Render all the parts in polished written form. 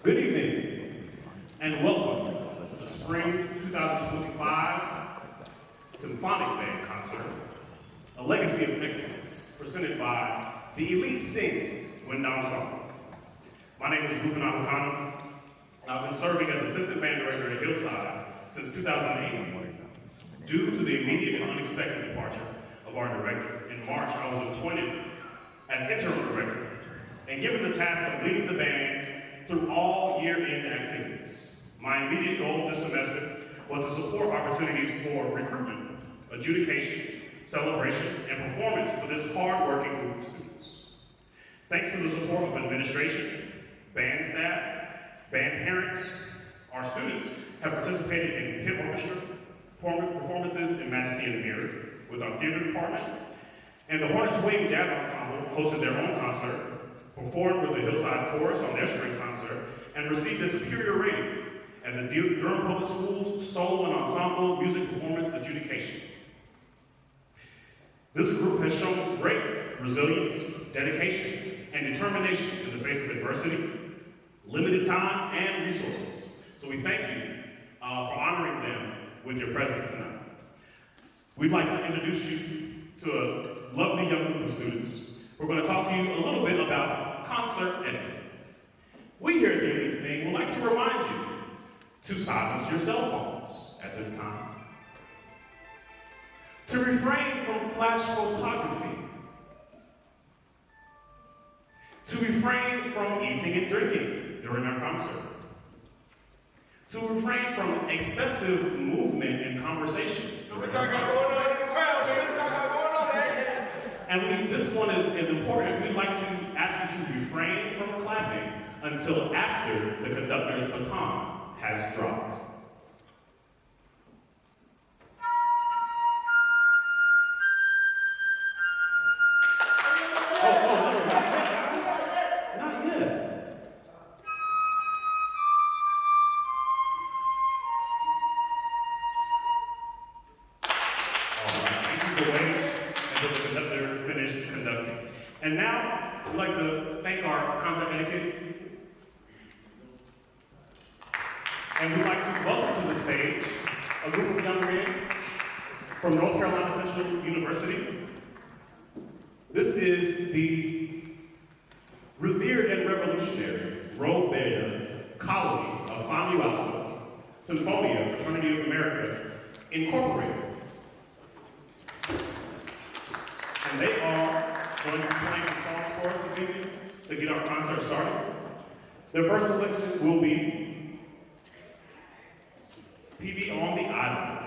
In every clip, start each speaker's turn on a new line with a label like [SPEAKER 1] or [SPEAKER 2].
[SPEAKER 1] Good evening, and welcome to the Spring 2025 Symphonic Band Concert, a legacy of excellence presented by the elite sting Wind Ensemble. My name is Ruben Akano, and I've been serving as Assistant Band Director at Hillside since 2018. Due to the immediate and unexpected departure of our director, in March I was appointed as interim director and given the task of leading the band through all year-end activities. My immediate goal this semester was to support opportunities for recruitment, adjudication, celebration, and performance for this hard-working group of students. Thanks to the support of administration, band staff, band parents, our students have participated in pit orchestra, performances in N.E.S.T Media with our theater department, and the Hornets Wing Jazz Ensemble hosted their own concert, performed with the Hillside Chorus on their spring concert, and received a superior rating at the Durham Public Schools Solo and Ensemble Music Performance Adjudication. This group has shown great resilience, dedication, and determination in the face of adversity, limited time, and resources. So we thank you for honoring them with your presence tonight. We'd like to introduce you to a lovely young group of students. We're going to talk to you a little bit about concert etiquette. We here at the Elite Sting would like to remind you to silence your cell phones at this time, to refrain from flash photography, to refrain from eating and drinking during our concert, to refrain from excessive movement and conversation. And this one is important. We'd like to ask you to refrain from clapping until after the conductor's baton has dropped. Not yet. All right, thank you for waiting until the conductor finished conducting. And now, we'd like to thank our concert etiquette. And we'd like to welcome to the stage a group of young men from North Carolina Central University. This is the revered and revolutionary Rho Beta Colony of Phi Mu Alpha, Symphonia Fraternity of America, Incorporated. And they are going to be playing some songs for us this evening to get our concert started. Their first selection will be PB on the Island.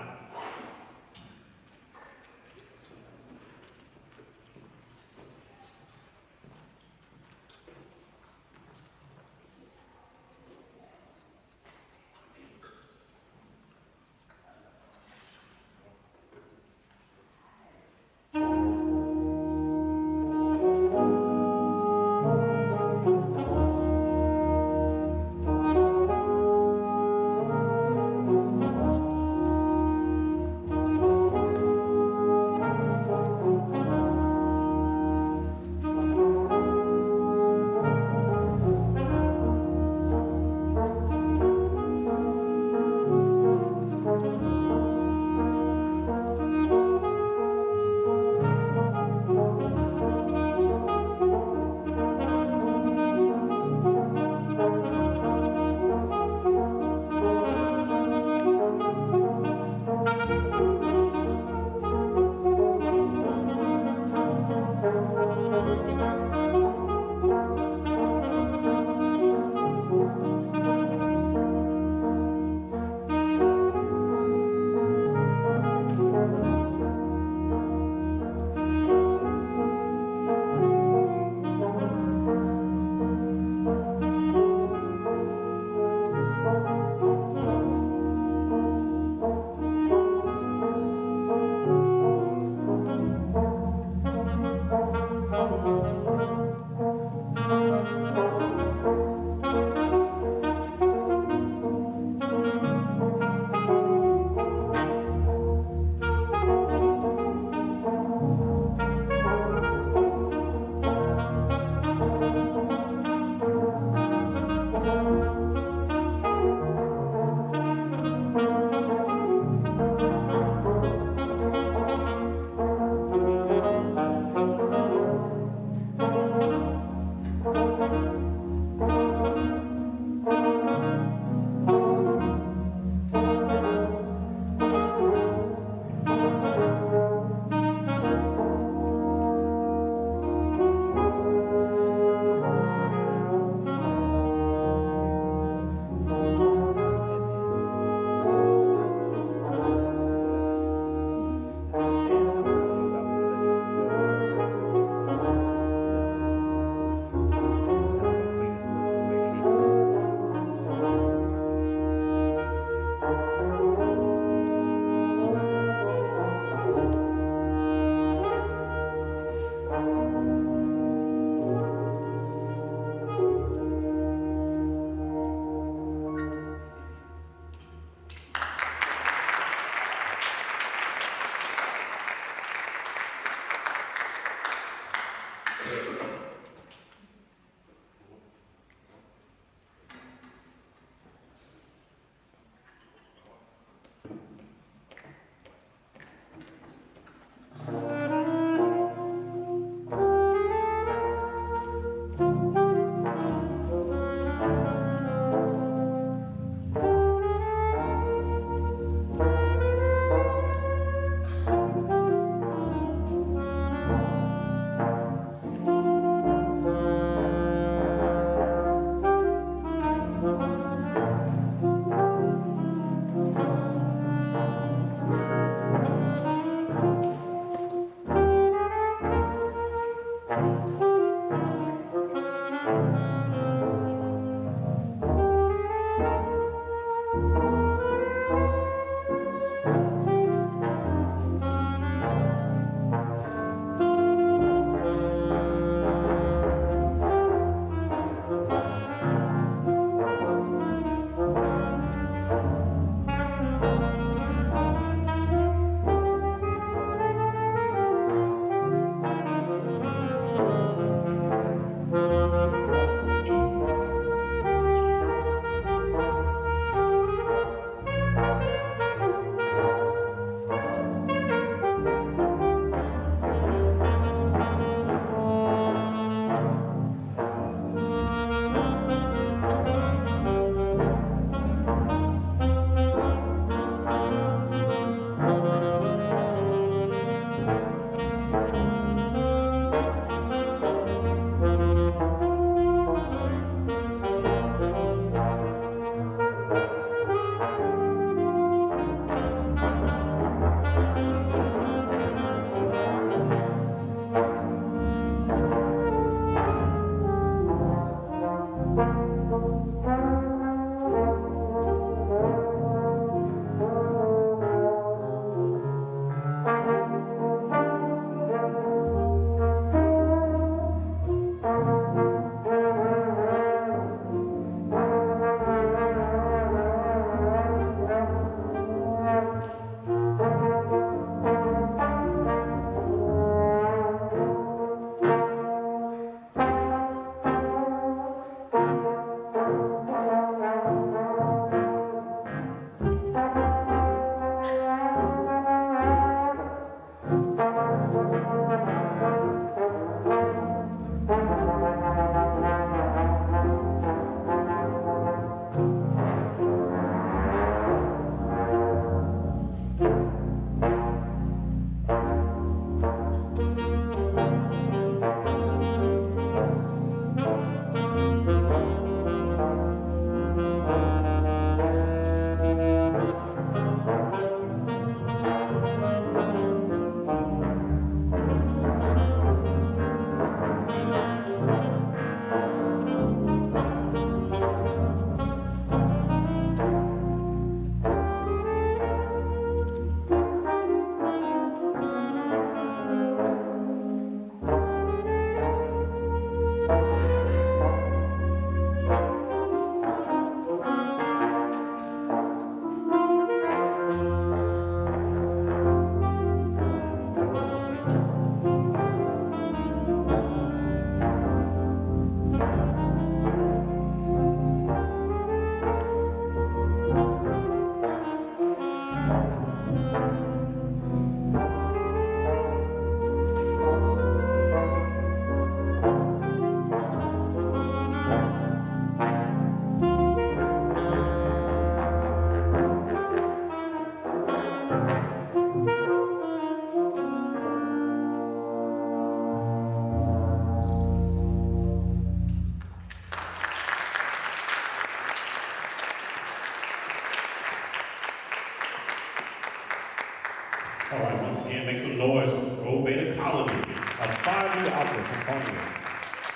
[SPEAKER 1] once again, make some noise for Rho Beta Colony.
[SPEAKER 2] A 5-year opera Symphonic,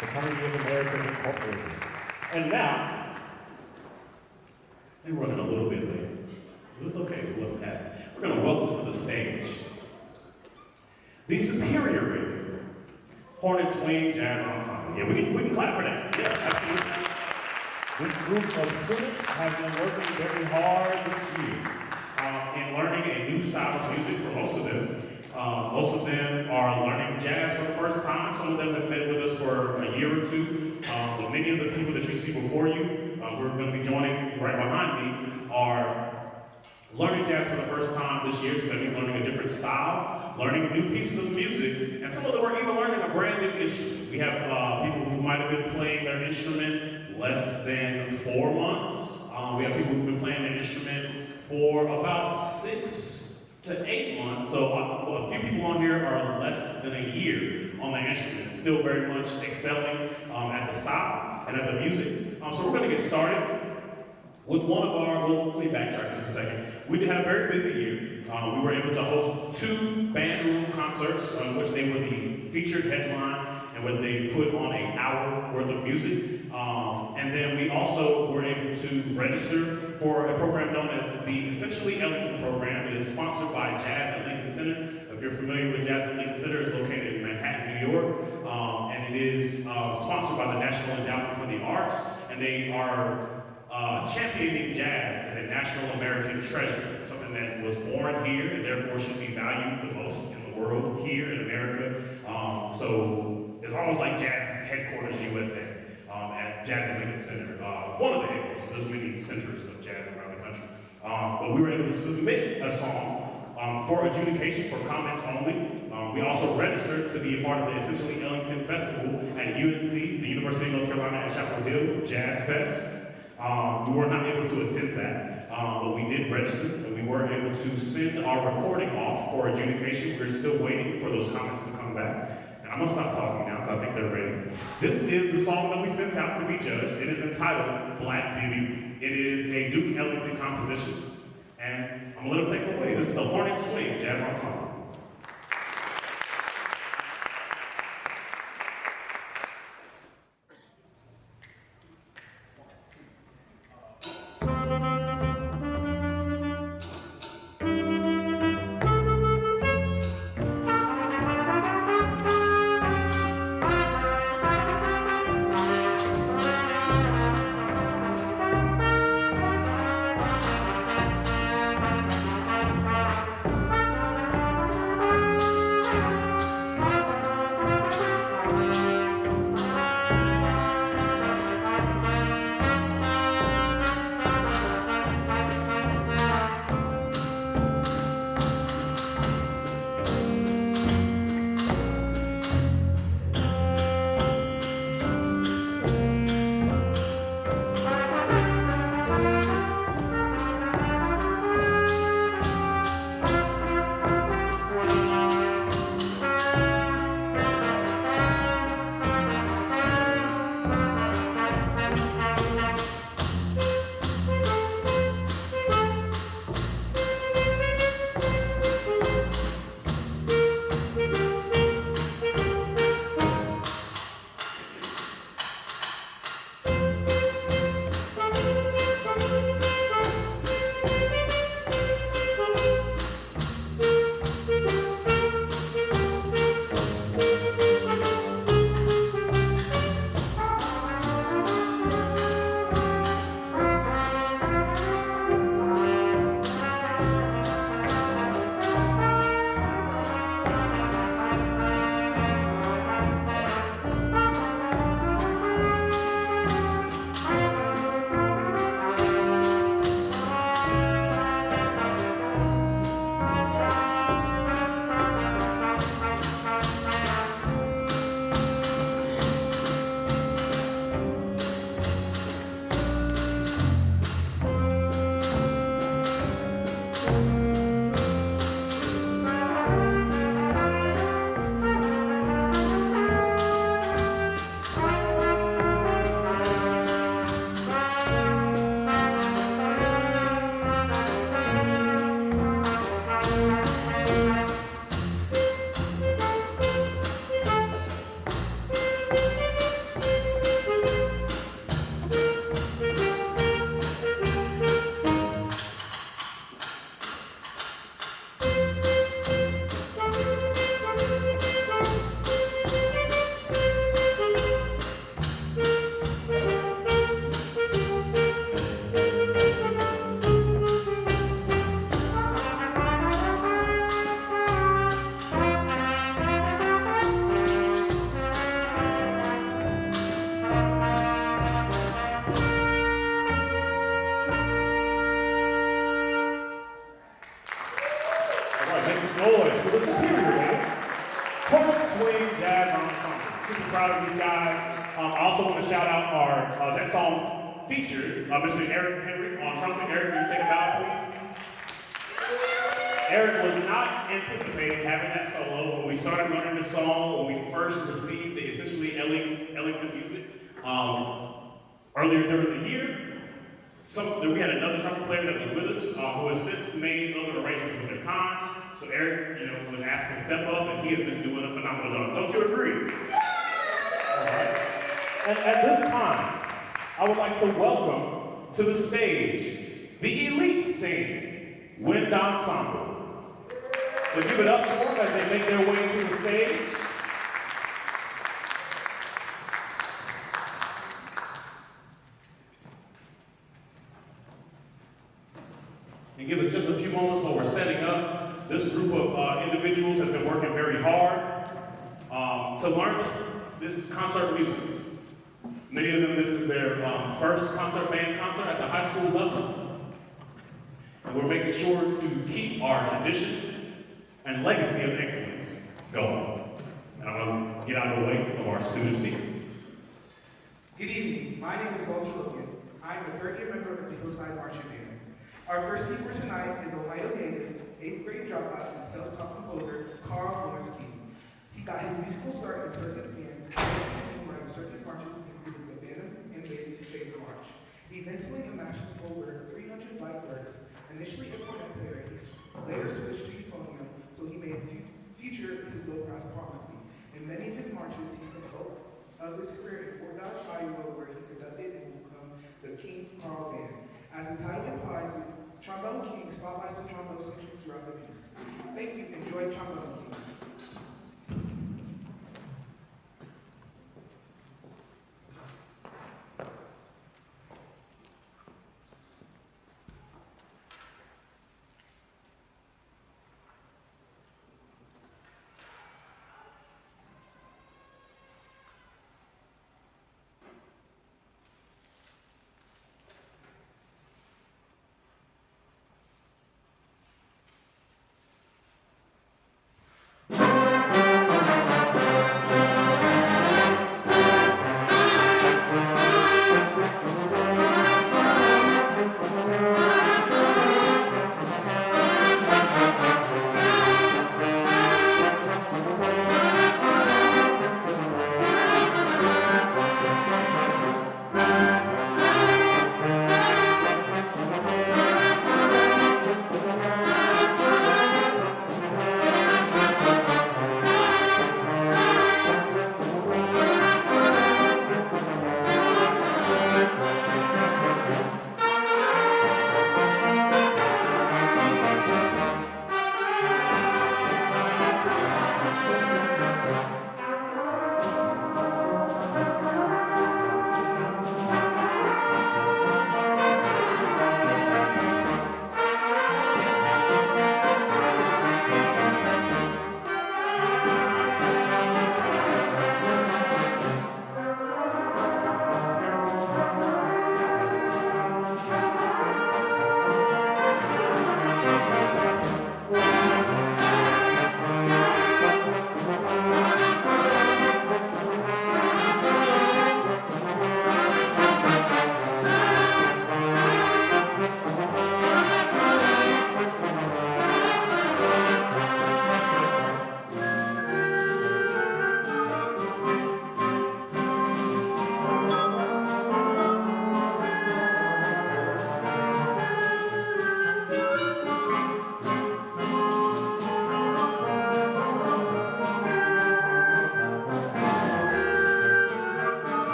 [SPEAKER 2] the Company of America Incorporated.
[SPEAKER 1] And now, they're running a little bit late. But it's okay, we'll let them have it. We're going to welcome to the stage the Superior Rating Hornet Swing Jazz Ensemble. Yeah, we can clap for that. Yeah, absolutely.
[SPEAKER 2] This group of students have been working very hard this year
[SPEAKER 1] in learning a new style of music for most of them. Most of them are learning jazz for the first time. Some of them have been with us for a year or two. But many of the people that you see before you, we're going to be joining right behind me, are learning jazz for the first time this year. So that means learning a different style, learning new pieces of music, and some of them are even learning a brand new instrument. We have people who might have been playing their instrument less than 4 months. We have people who've been playing their instrument for about 6 to 8 months. So a few people on here are less than a year on their instrument, still very much excelling at the style and at the music. So we're going to get started with one of our, let me backtrack just a second. We did have a very busy year. We were able to host 2 band room concerts, in which they were the featured headline and where they put on an hour worth of music. And then we also were able to register for a program known as the Essentially Ellington Program. It is sponsored by Jazz at Lincoln Center. If you're familiar with Jazz at Lincoln Center, it's located in Manhattan, New York. And it is sponsored by the National Endowment for the Arts. And they are championing jazz as a national American treasure, something that was born here and therefore should be valued the most in the world, here in America. So it's almost like Jazz Headquarters USA at Jazz at Lincoln Center. One of the headquarters, there's many centers of jazz around the country. But we were able to submit a song for adjudication, for comments only. We also registered to be a part of the Essentially Ellington Festival at UNC, the University of North Carolina at Chapel Hill Jazz Fest. We were not able to attend that, but we did register, and we were able to send our recording off for adjudication. We're still waiting for those comments to come back. And I'm going to stop talking now, because I think they're ready. This is the song that we sent out to be judged. It is entitled Black Beauty. It is a Duke Ellington composition. And I'm going to let him take it away. This is the Hornet Swing Jazz Ensemble. for the Superior Band, Corporate Swing Jazz Ensemble. Super proud of these guys. I also want to shout out our next song featured, Mr. Eric Henry on trumpet. Eric, will you take a bow, please? Eric was not anticipating having that solo. When we started learning this song, when we first received the essentially Ellington music earlier during the year, we had another trumpet player that was with us who has since made other arrangements with their time. So Eric, was asked to step up, and he has been doing a phenomenal job. Don't you agree? All right. And at this time, I would like to welcome to the stage the elite singing wind ensemble. So give it up for them as they make their way to the stage. And give us just a few moments while we're setting up. This group of individuals has been working very hard to learn this concert music. Many of them, this is their first band concert at the high school level. And we're making sure to keep our tradition and legacy of excellence going. And I'm going to get out of the way of our student speaker.
[SPEAKER 3] Good evening. My name is Walter Logan. I'm a third-year member of the Hillside Marching Band. Our first speaker tonight is Ohio native, 8th grade dropout, and self-taught composer Carl Lewinsky. He got his musical start in circus bands, and writing circus marches, including the Bantam and Bailey's favorite march. He eventually amassed over 300 live works, initially a cornet player. He later switched to euphonium, so he made feature his low brass prominently. In many of his marches, he spent both of his career in Fort Dodge, Iowa, where he conducted and became the King Carl Band. As the title implies, the Trombone King spotlights the trombone section throughout the piece. Thank you. Enjoy Trombone King.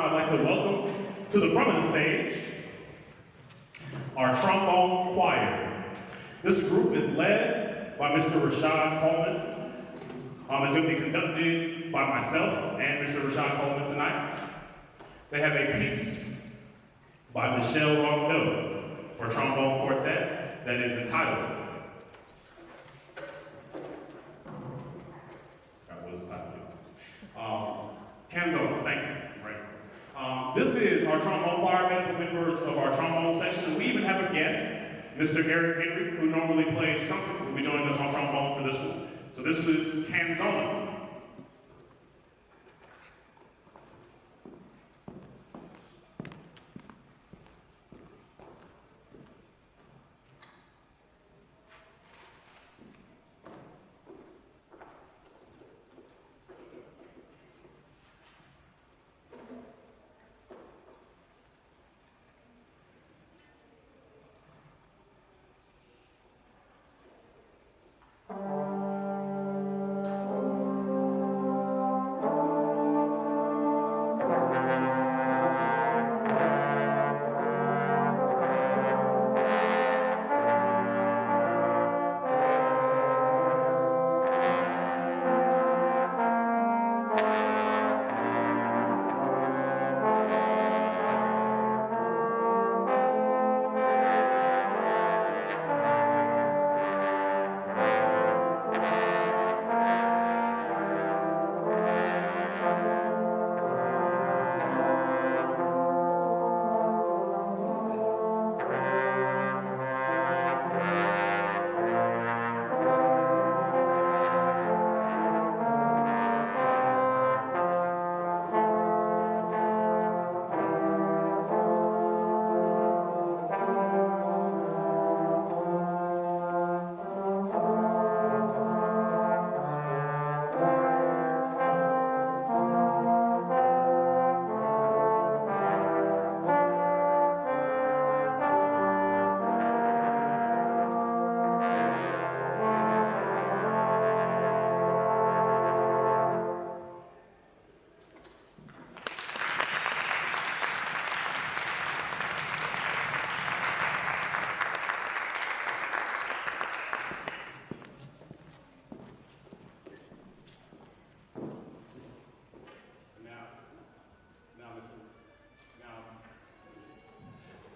[SPEAKER 1] I'd like to welcome to the front of the stage our trombone choir. This group is led by Mr. Rashad Coleman. It's going to be conducted by myself and Mr. Rashad Coleman tonight. They have a piece by Michelle Rondeau for trombone quartet that is entitled, Canzone. Thank you. Right. This is our trombone choir, members of our trombone section, and we even have a guest, Mr. Eric Henry, who normally plays trumpet, who will be joining us on trombone for this one. So this was Canzone.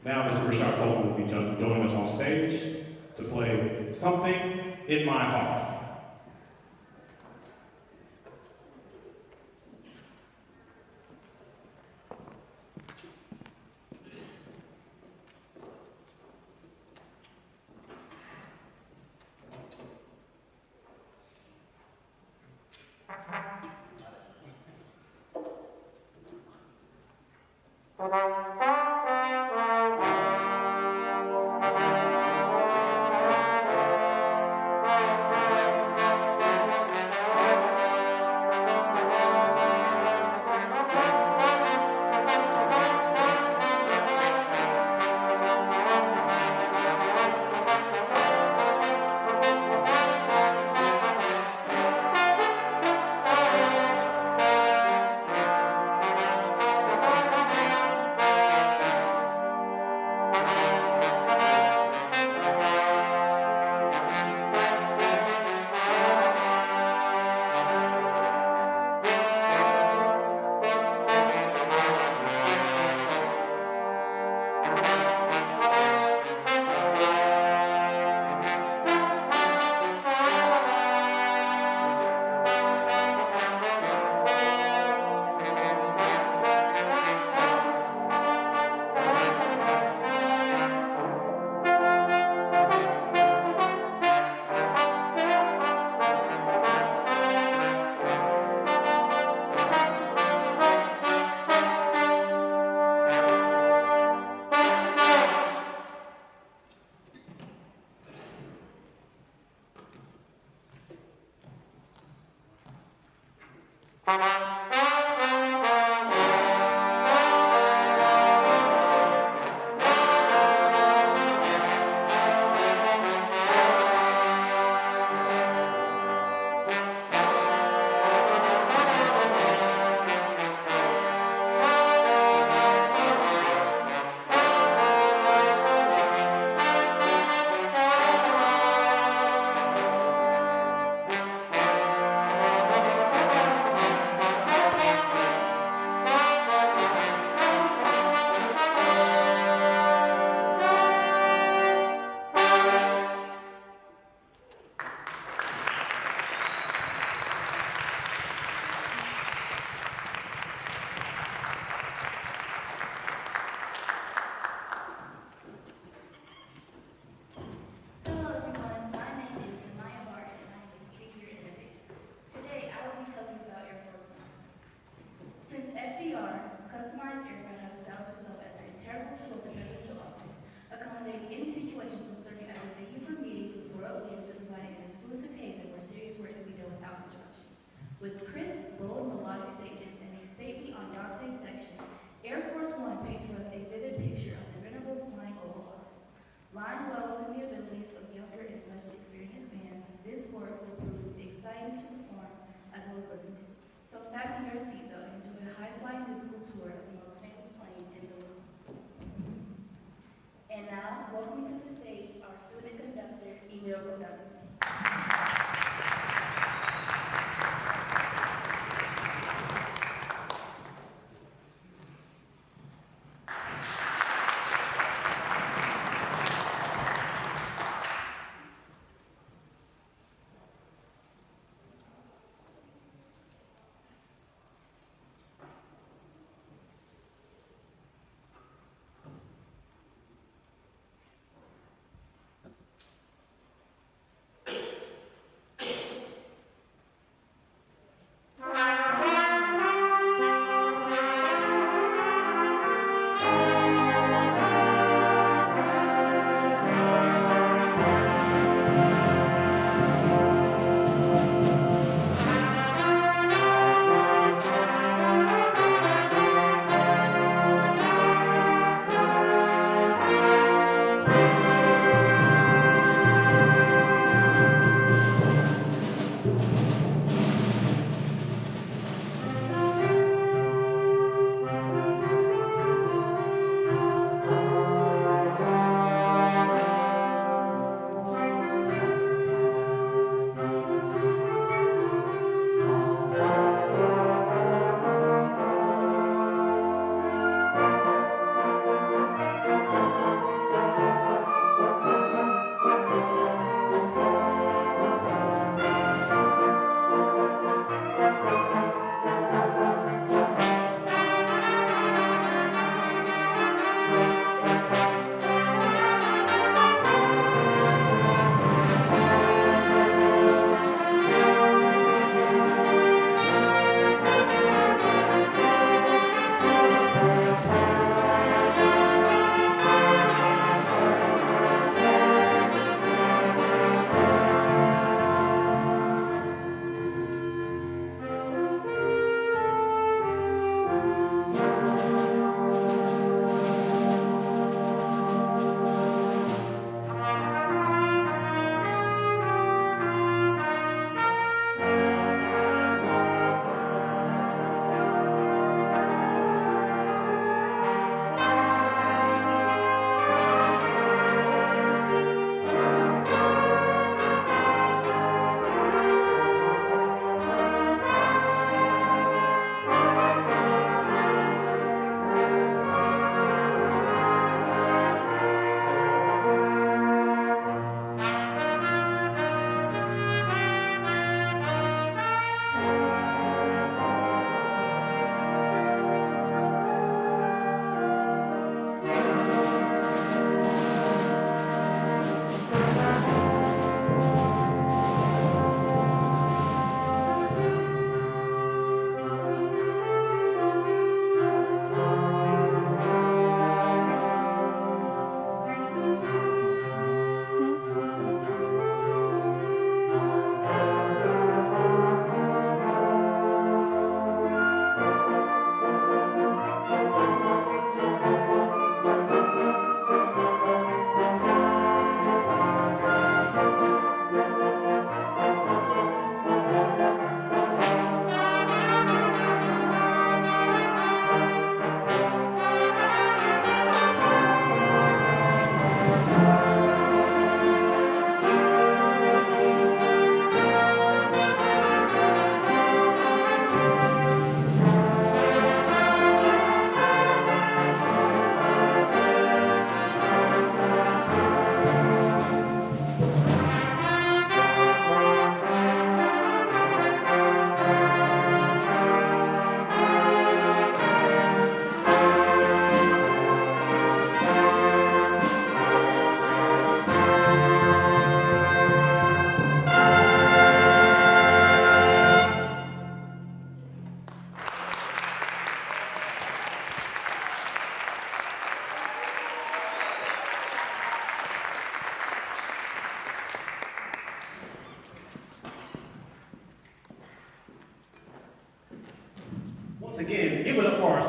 [SPEAKER 1] Now, Mr. Rashad Coleman will be joining us on stage to play Something in My Heart.
[SPEAKER 4] customized aircraft have established itself as an integral tool of the presidential office, accommodating any situation from serving as a venue for meetings with royal leaders to providing an exclusive haven where serious work can be done without interruption. With crisp, bold, melodic statements and a stately andante section, Air Force One paints for us a vivid picture of the venerable flying Oval Office. Lying well within the abilities of younger and less experienced bands, this work will prove exciting to perform as well as listen to. So fasten your seatbelt and enjoy a high-flying musical tour of the most famous plane in the world. And now, welcome to the stage our student conductor, Emil Production.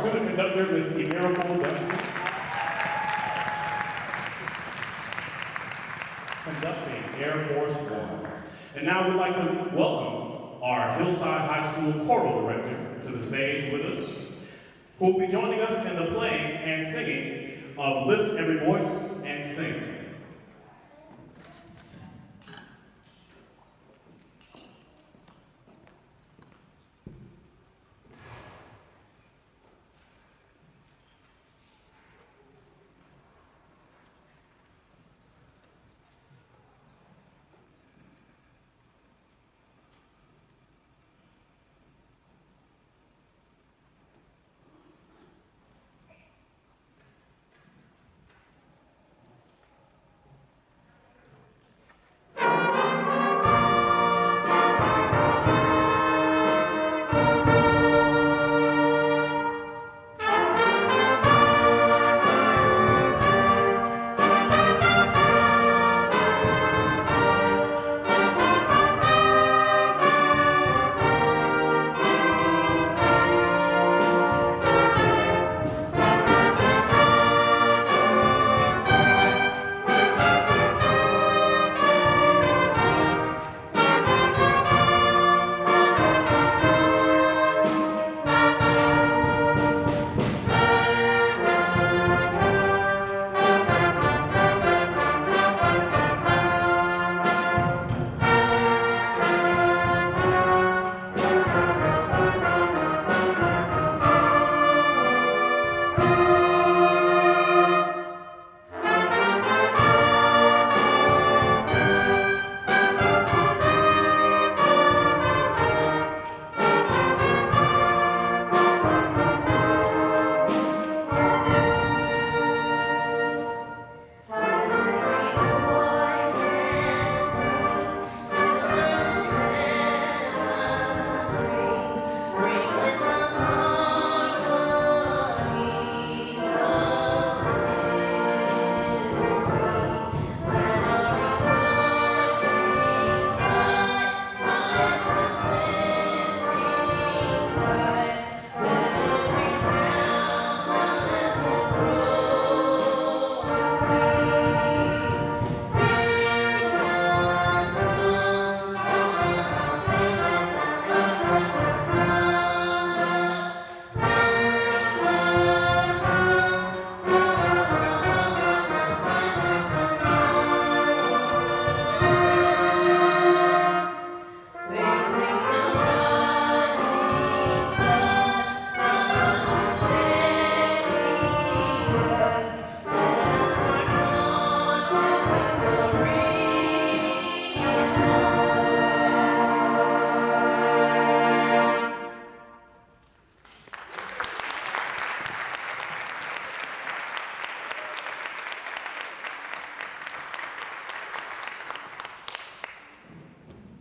[SPEAKER 1] student conductor, Ms. Miracle Dunson. Conducting Air Force One. And now we'd like to welcome our Hillside High School choral director to the stage with us, who will be joining us in the playing and singing of Lift Every Voice and Sing.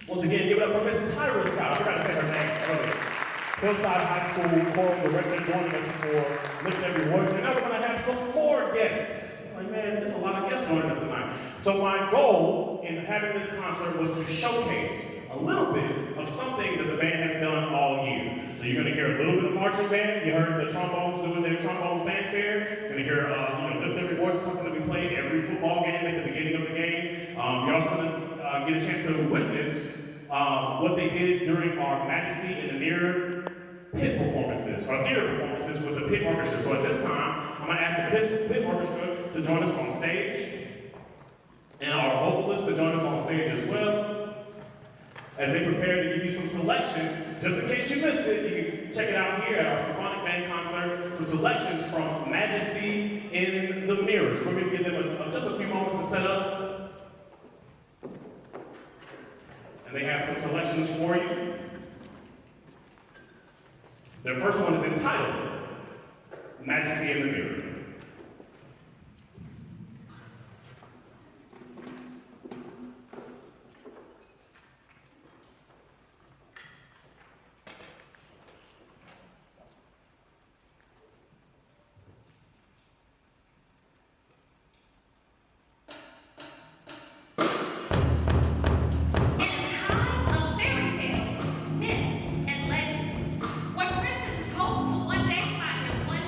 [SPEAKER 1] Once again, give it up for Mrs. Tyra Scott. I forgot to say her name earlier. Hillside High School choral director joining us for Lift Every Voice. And now we're going to have some more guests. Like, man, there's a lot of guests joining us tonight. So my goal in having this concert was to showcase a little bit of something that the band has done all year. So you're going to hear a little bit of marching band. You heard the trombones doing their trombone fanfare. You're going to hear, Lift Every Voice is something that we play every football game at the beginning of the game. You're also going to get a chance to witness what they did during our Majesty in the Mirror pit performances, or theater performances with the pit orchestra. So at this time, I'm going to ask the pit orchestra to join us on stage, and our vocalists to join us on stage as well, as they prepare to give you some selections. Just in case you missed it, you can check it out here at our Symphonic Band concert, some selections from Majesty in the Mirrors. We're going to give them just a few moments to set up. And they have some selections for you. Their first one is entitled Majesty in the Mirror.
[SPEAKER 5] Tales, myths, and legends, where princesses hope to one day find their one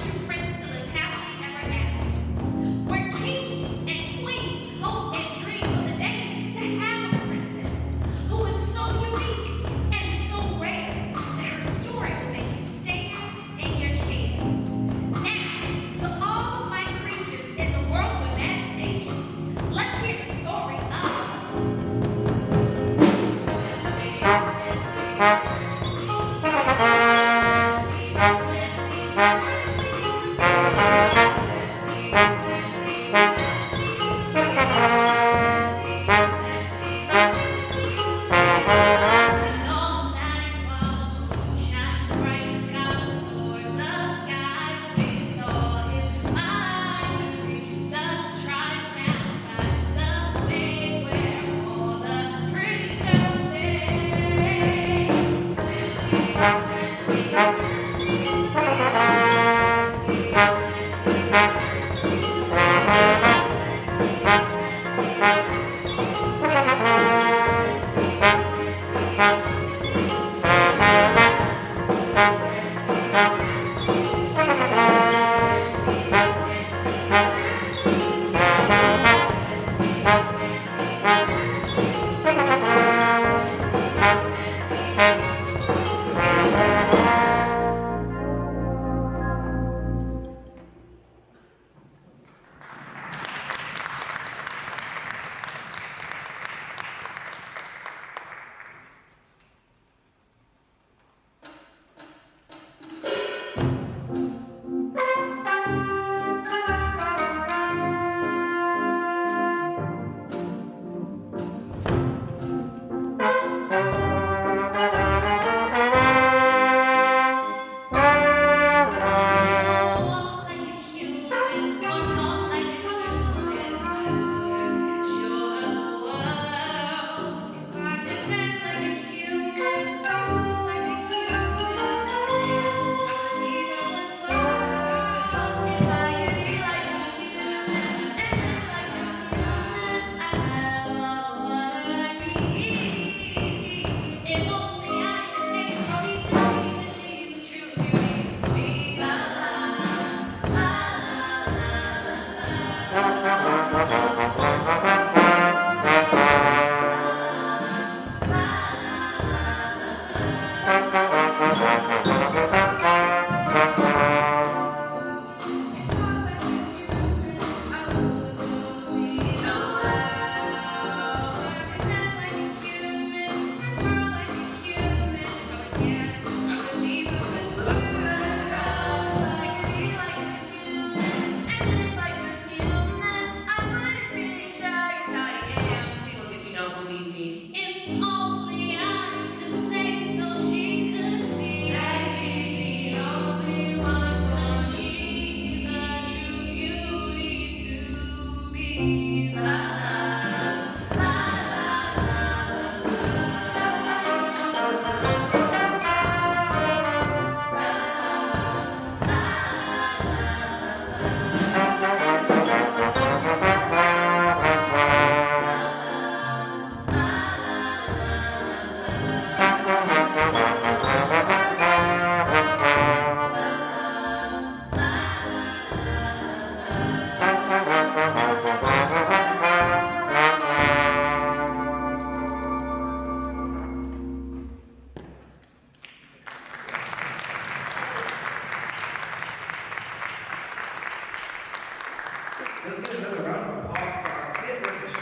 [SPEAKER 3] Let's get another round of applause for our kid orchestra.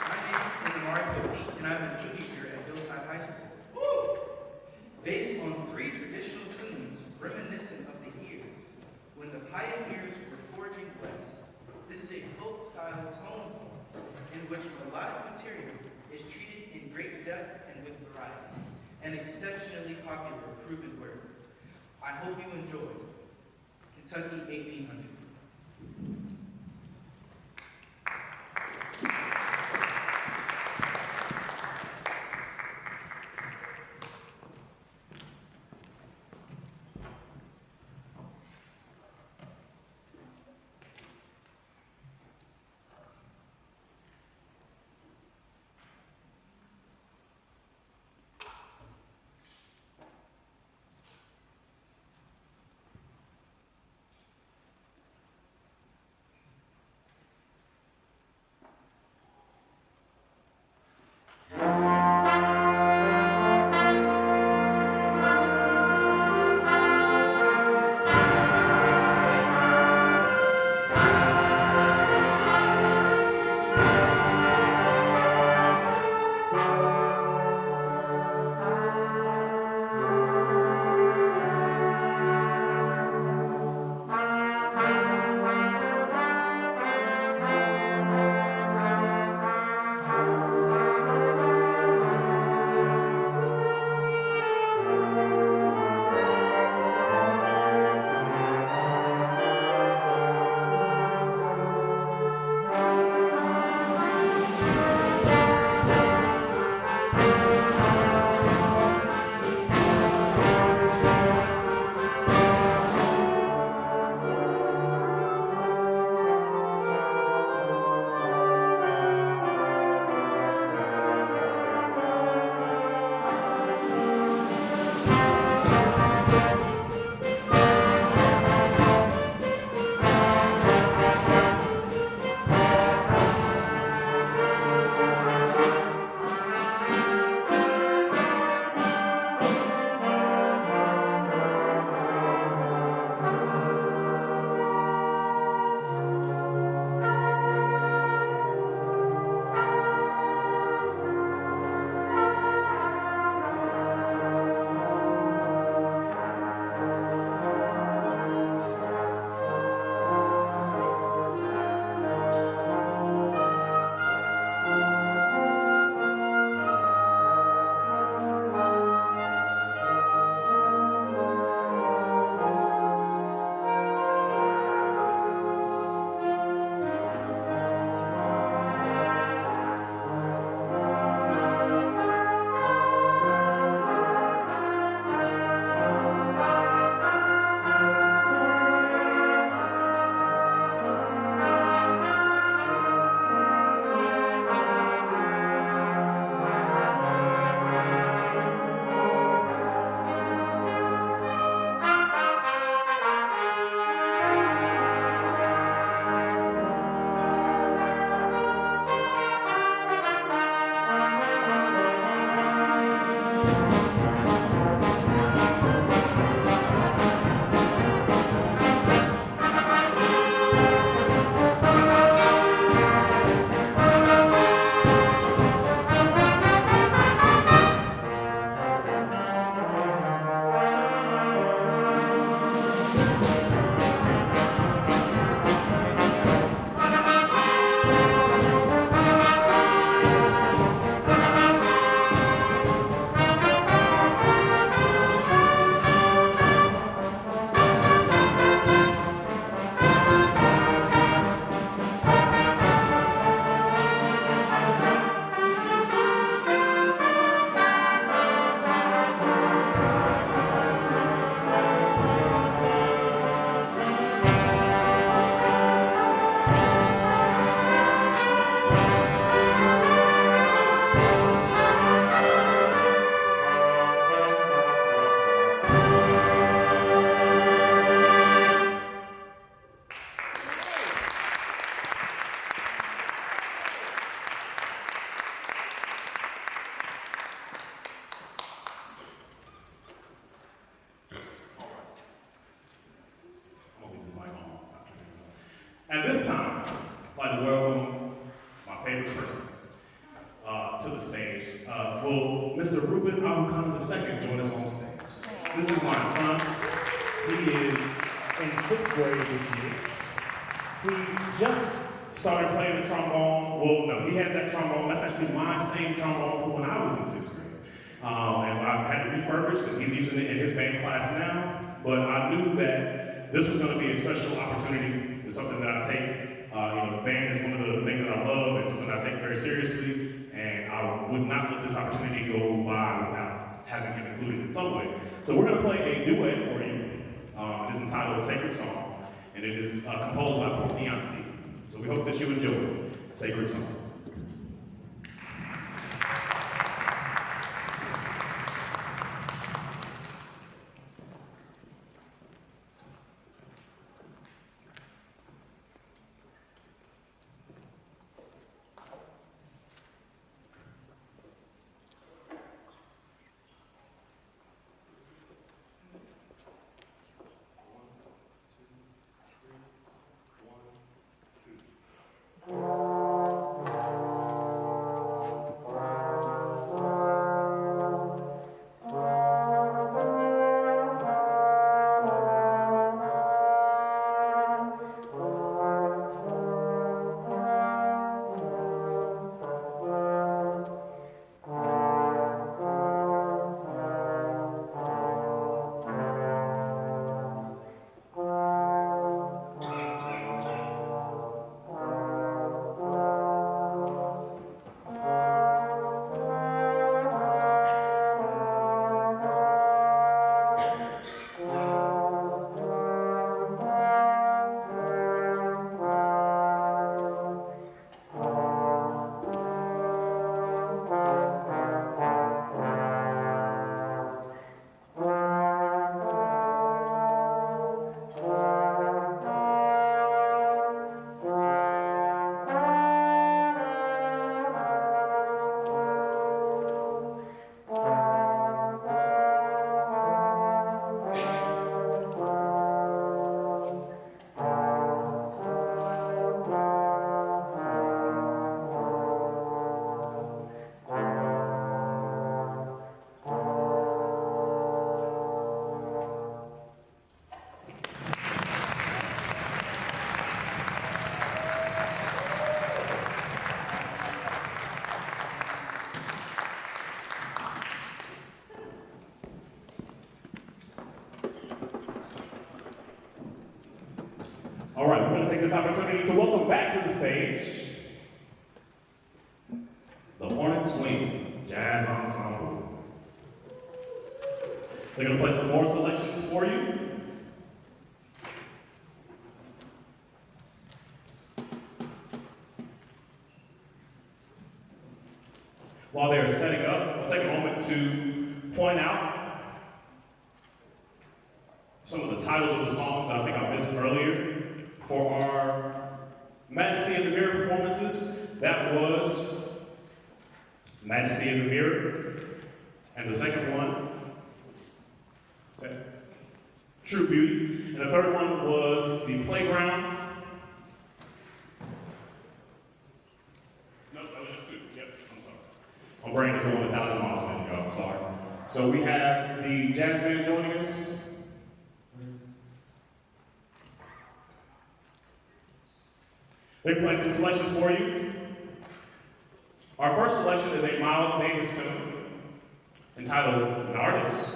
[SPEAKER 3] My name is Amari Petit, and I'm a junior here at Hillside High School. Woo! Based on 3 traditional tunes reminiscent of the years when the pioneers were forging west, this is a folk-style tone poem in which melodic material is treated in great depth and with variety. An exceptionally popular proven work. I hope you enjoy Kentucky 1800.
[SPEAKER 1] At this time, I'd like to welcome my favorite person to the stage. Will Mr. Ruben Abukan II join us on stage? This is my son.
[SPEAKER 2] He is in 6th grade this year.
[SPEAKER 1] He just started playing the trombone. Well, no, he had that trombone. That's actually my same trombone from when I was in 6th grade. And I've had it refurbished, and he's using it in his band class now. But I knew that this was going to be a special opportunity. It's something that I take. Band is one of the things that I love. It's something I take very seriously. And I would not let this opportunity go by without having him included in some way. So we're going to play a duet for you. It is entitled Sacred Song, and it is composed by N.E.S.T. So we hope that you enjoy Sacred Song. All right, we're going to take this opportunity to welcome back to the stage the Hornet Swing Jazz Ensemble. They're going to play some more selections for you. While they are setting up, I'll take a moment to point out some of the titles of the songs that I think I missed earlier. For our Majesty in the Mirror performances, that was Majesty in the Mirror. And the second one, True Beauty. And the third one was The Playground. Nope, that was just two. Yep, I'm sorry. My brain is going 1,000 miles a minute, y'all. I'm sorry. So we have the jazz band joining us. They're playing some selections for you. Our first selection is a Miles Davis tune entitled Nardis.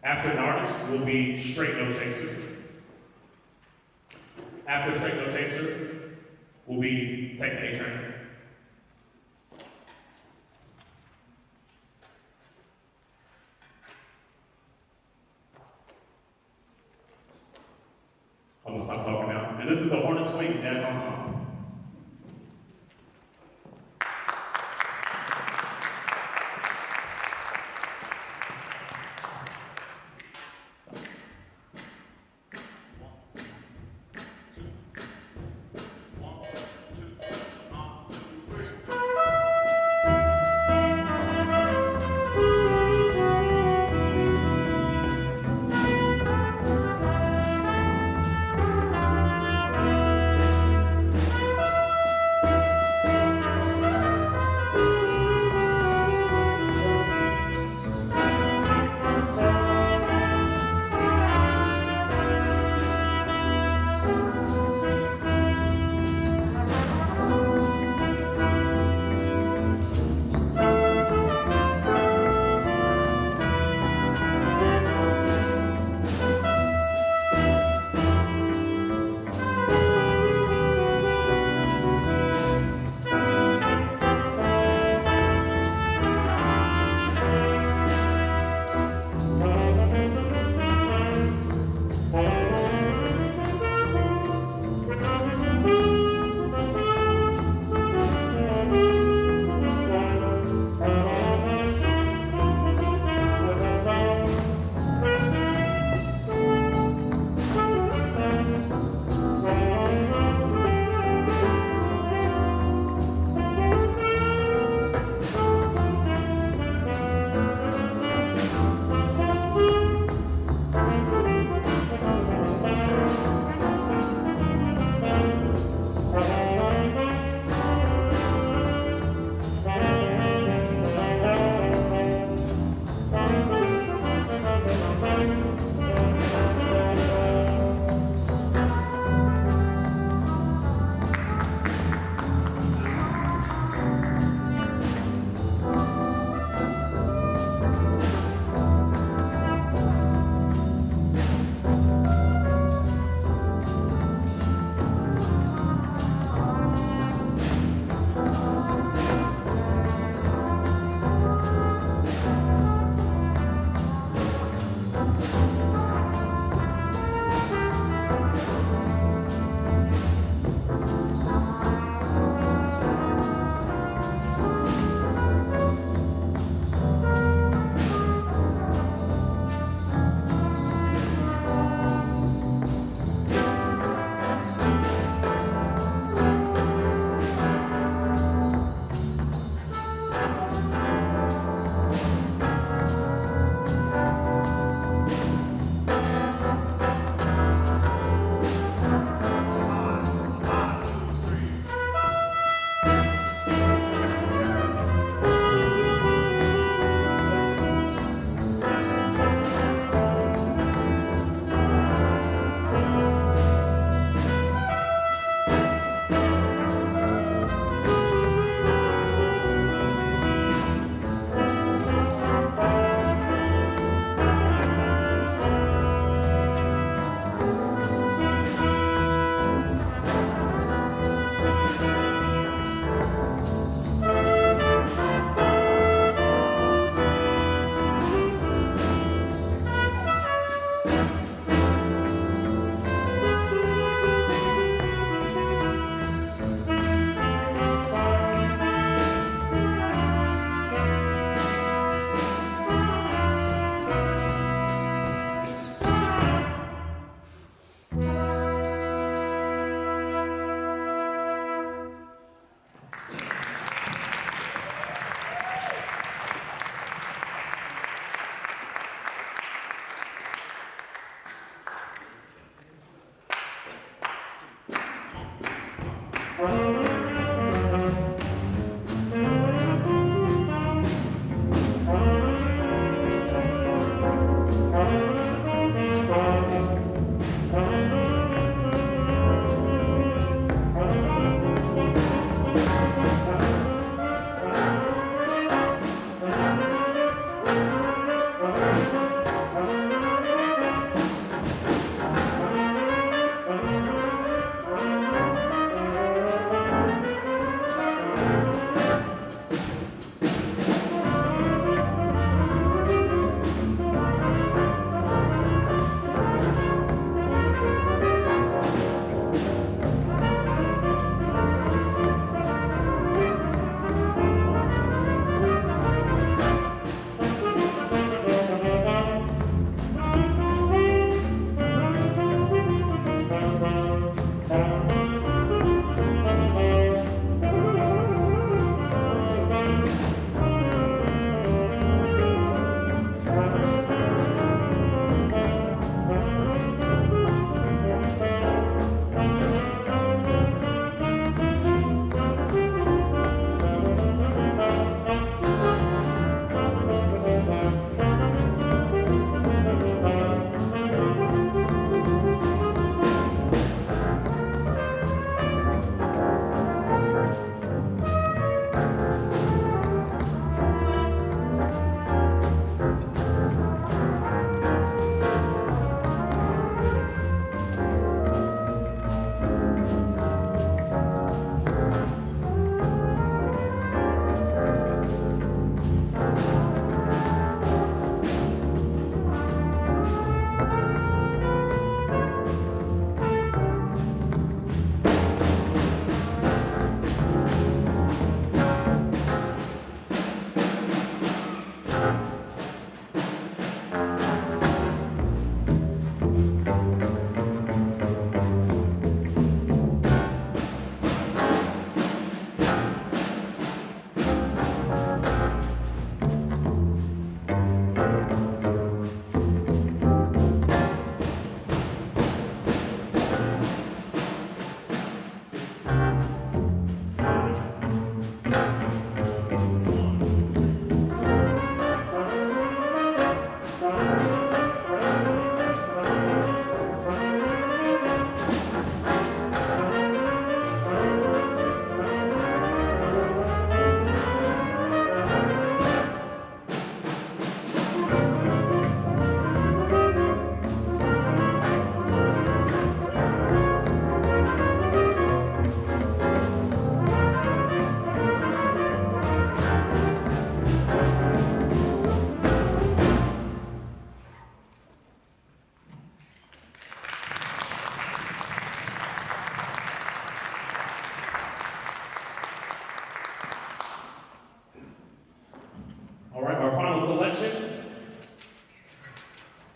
[SPEAKER 1] After Nardis will be Straight No Chaser. After Straight No Chaser will be Take the A Train. I'm gonna stop talking now. And this is the Hornet Swing Jazz Ensemble.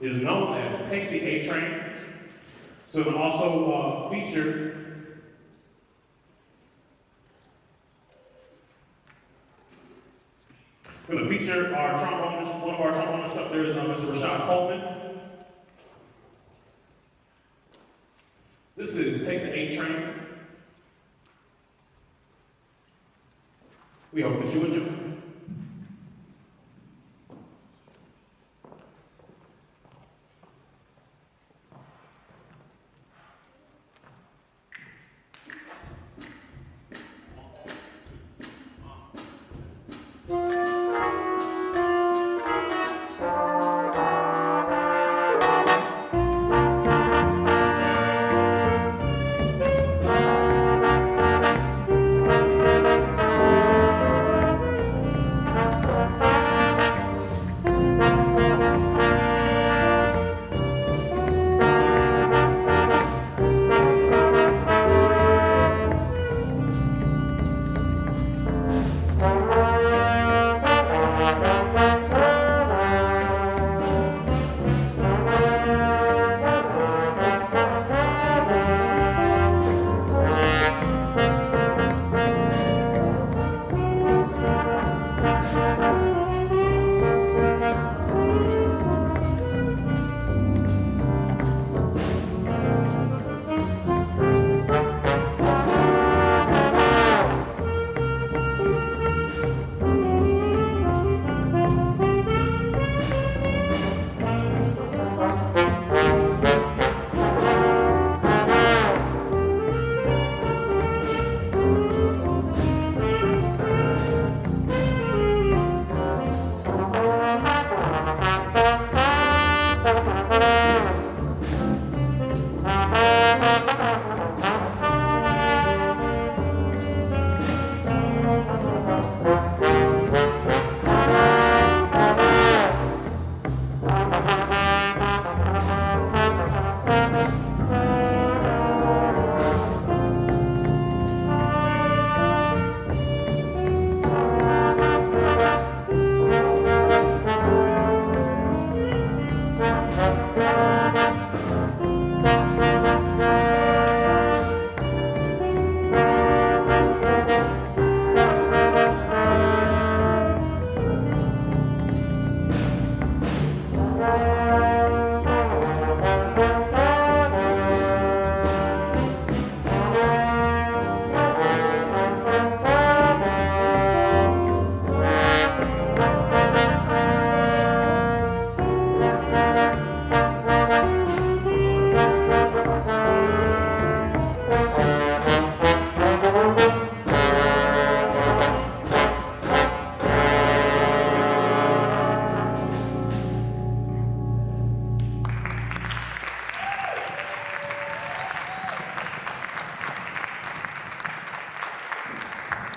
[SPEAKER 1] is known as Take the A Train. So it'll also feature our trombonist, one of our trombone instructors, Mr. Rashad Coleman. This is Take the A Train. We hope that you enjoy.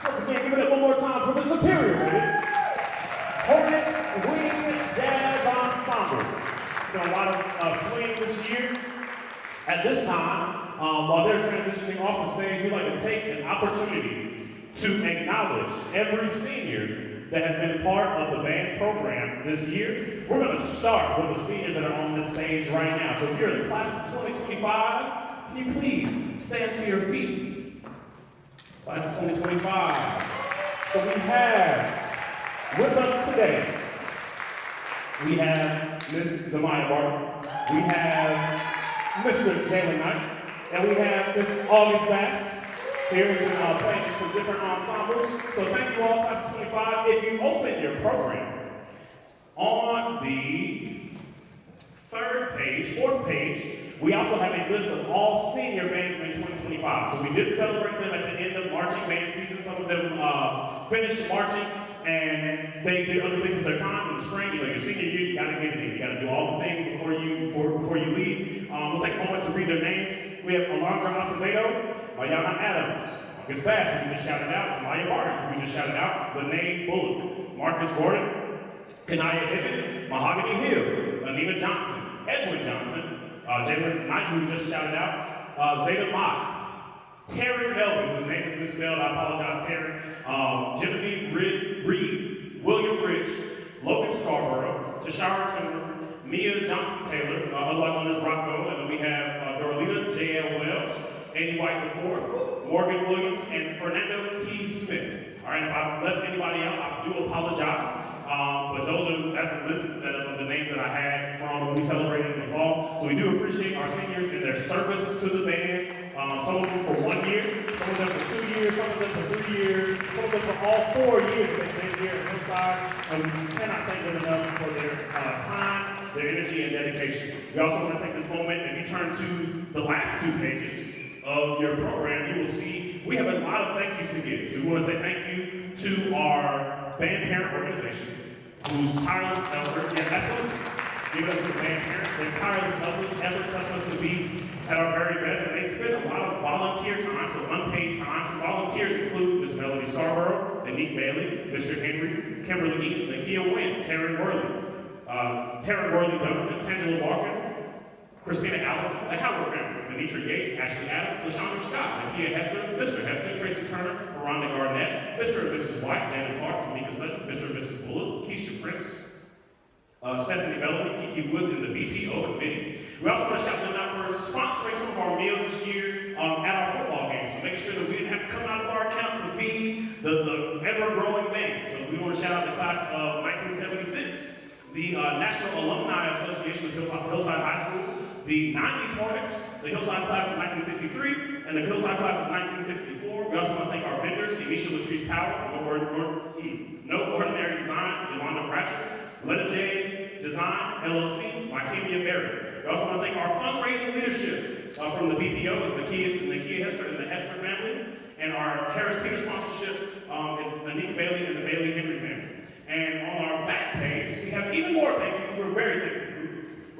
[SPEAKER 1] Once again, give it up one more time for the superior rated Hornets Wing Jazz Ensemble. Done a lot of swing this year. At this time, while they're transitioning off the stage, we'd like to take an opportunity to acknowledge every senior that has been part of the band program this year. We're going to start with the seniors that are on this stage right now. So if you're the class of 2025, can you please stand to your feet? Class of 2025. So we have with us today, we have Ms. Zamaya Barton, we have Mr. Jalen Knight, and we have Ms. August Bass. Here we've been playing some different ensembles. So thank you all, class of 25. If you open your program on the fourth page, we also have a list of all senior bands in 2025. So we did celebrate them at the end of marching band season. Some of them finished marching and they did other things with their time in the spring. You know, your senior year, you gotta get it in. You gotta do all the things before you leave. We'll take a moment to read their names. We have Alondra Acevedo, Ayana Adams, August Bass, who we just shouted out, Samaya Barton, who we just shouted out, Lene Bullock, Marcus Gordon, Kanaya Hibbett, Mahogany Hill, Anina Johnson, Edwin Johnson, Jalen Knight, who we just shouted out, Zeta Mott, Taryn Melvin, whose name is misspelled, I apologize, Taryn, Genevieve Reed, William Rich, Logan Scarborough, Tashara Toomer, Mia Johnson-Taylor, otherwise known as Rocco, and then we have Dorlita J.L. Wells, Andy White IV, Morgan Williams, and Fernando T. Smith. All right, if I've left anybody out, I do apologize. But that's the list of the names that I had from when we celebrated in the fall. So we do appreciate our seniors and their service to the band. Some of them for 1 year, some of them for 2 years, some of them for 3 years, some of them for all 4 years they've been here at Hillside. And we cannot thank them enough for their time, their energy, and dedication. We also want to take this moment, if you turn to the last 2 pages of your program, you will see we have a lot of thank yous to give. So we want to say thank you to our band parent organization, whose tireless efforts, give us the band parents, their tireless efforts help us to be at our very best. And they spend a lot of volunteer time, so unpaid time. So volunteers include Miss Melody Scarborough, Anique Bailey, Mr. Henry, Kimberly Eaton, Nakia Wynn, Taryn Worley Dunstan, Tangela Walker, Christina Allison, the Howard family, Anitra Yates, Ashley Adams, LaShondra Scott, Nakia Hester, Mr. Hester, Tracy Turner, Miranda Garnett, Mr. and Mrs. White, David Clark, Tamika Sutton, Mr. and Mrs. Bullock, Keisha Prince, Stephanie Bellamy, Kiki Woods, and the BPO committee. We also want to shout them out for sponsoring some of our meals this year at our football games. So making sure that we didn't have to come out of our account to feed the ever-growing band. So we want to shout out the class of 1976, the National Alumni Association of Hillside High School, the 90s Hornets, the Hillside class of 1963, and the Hillside class of 1964. We also want to thank our vendors, Emisha Latrice Powell, No Ordinary Designs, Yolanda Bratcher, Letta J Design, LLC, Lykemia Berry. We also want to thank our fundraising leadership from the BPOs, Nakia Hester and the Hester family, and our Harris Theater sponsorship is Anique Bailey and the Bailey Henry family. And on our back page, we have even more thank yous. We're very thankful.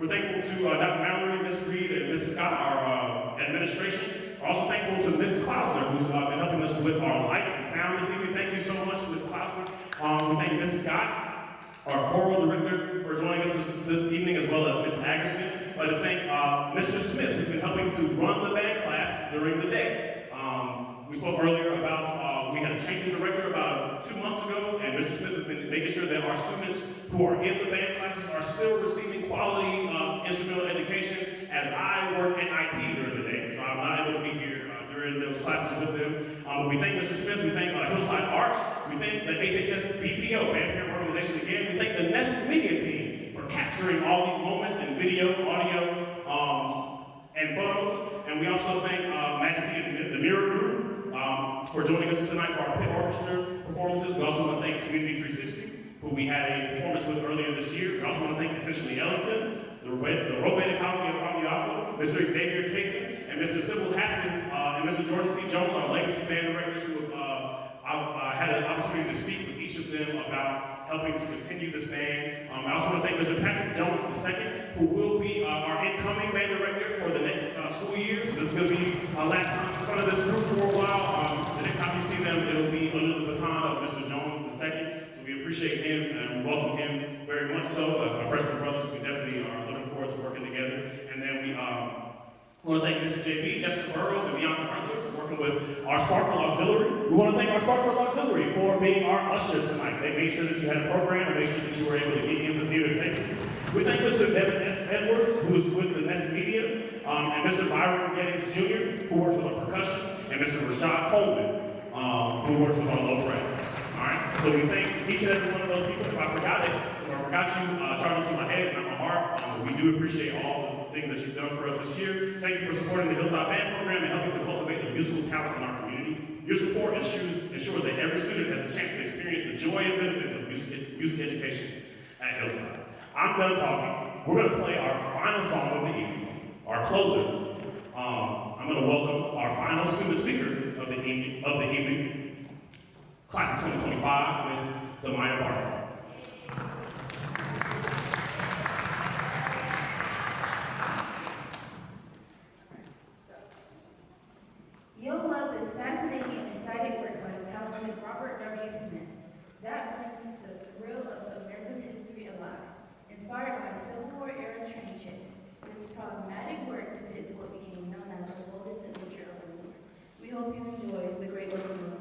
[SPEAKER 1] We're thankful to Dr. Mallory, Ms. Reed, and Ms. Scott, our administration. We're also thankful to Ms. Klausner, who's been helping us with our lights and sound this evening. Thank you so much, Ms. Klausner. We thank Ms. Scott, our choral director, for joining us this evening, as well as Ms. Agustin. I'd like to thank Mr. Smith, who's been helping to run the band class during the day. We spoke earlier about, we had a change in director about 2 months ago, and Mr. Smith has been making sure that our students who are in the band classes are still receiving quality instrumental education, as I work in IT during the day, so I'm not able to be here during those classes with them. We thank Mr. Smith, we thank Hillside Arts, we thank the HHS BPO, Band Parent Organization again, we thank the N.E.S.T Media team for capturing all these moments in video, audio, and photos. And we also thank Maxie, the Mirror Group, for joining us tonight for our pit orchestra performances. We also want to thank Community 360, who we had a performance with earlier this year. We also want to thank Essentially Ellington, the Robate Academy of Famiafo, Mr. Xavier Casey, and Mr. Sybil Haskins, and Mr. Jordan C. Jones, our legacy band directors, who have had an opportunity to speak with each of them about helping to continue this band. I also want to thank Mr. Patrick Jones II, who will be our incoming band director for the next school year. So this is going to be our last time in front of this group for a while. The next time you see them, it'll be under the baton of Mr. Jones II. So we appreciate him and welcome him very much so. As our freshman brothers, we definitely are looking forward to working together. And then we want to thank Mr. JB, Jessica Burrows, and Bianca Hunter for working with our Sparkle Auxiliary. We want to thank our Sparkle Auxiliary for being our ushers tonight. They made sure that you had a program and made sure that you were able to get in the theater safely. We thank Mr. Devin S. Edwards, who is with the N.E.S.T Media, and Mr. Byron Gettings Jr., who works with our percussion, and Mr. Rashad Coleman, who works with our low brass. All right? So we thank each and every one of those people. If I forgot you, charge it to my head, not my heart. We do appreciate all the things that you've done for us this year. Thank you for supporting the Hillside Band program and helping to cultivate the musical talents in our community. Your support ensures that every student has a chance to experience the joy and benefits of music education at Hillside. I'm done talking. We're going to play our final song of the evening, our closer. I'm going to welcome our final student speaker of the evening, class of 2025, Ms. Zamaya Barton.
[SPEAKER 4] You'll love this fascinating and exciting work by the talented Robert W. Smith. That brings the thrill of America's history alive. Inspired by Civil War era train chase, this pragmatic work depicts what became known as the boldest adventure of the war. We hope you enjoy the great locomotive.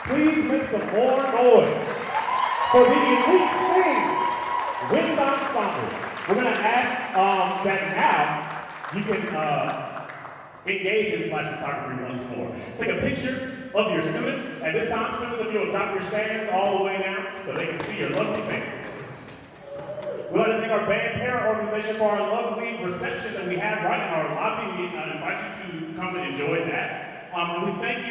[SPEAKER 2] Please make some more noise for the Elite Sing Wind Ensemble. We're going to ask that now you can engage in flash photography once more. Take a picture of your student. At this time, students, if you'll drop your stands all the way down so they can see your lovely faces. We'd like to thank our band parent organization for our lovely reception that we have right in our lobby. We invite you to come and enjoy that. And we thank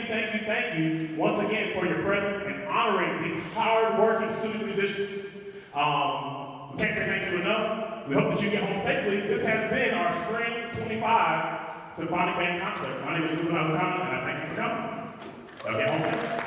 [SPEAKER 2] you once again for your presence and honoring these hard-working student musicians. We can't say thank you enough. We hope that you get home safely. This has been our Spring 25 Symphonic Band concert. My name is Ruben Alcano, and I thank you for coming. Y'all get home safe.